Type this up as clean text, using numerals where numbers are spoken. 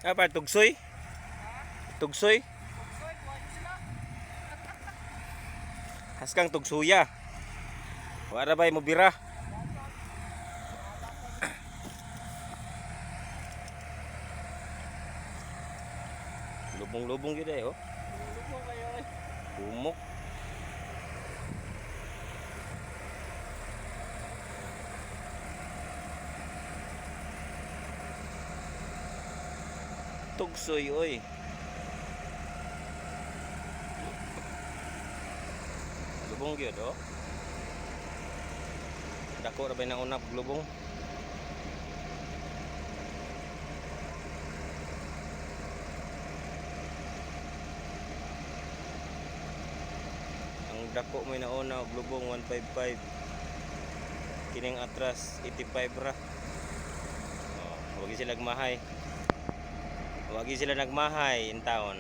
Apa tugsoy? Tugsoy? Haskang tugsuya. Wala ba mo bira? Lubong-lubong gid oh. Lubong kayo eh. Bumok. Tugsoy oy. Lubong gyud oh. Dako ra bay na unap lubong. Ang dako may nauna og lubong 155. Kining atras 85 ra. Oh, wagi sila nagmahay. Wagi sila nagmahay in town.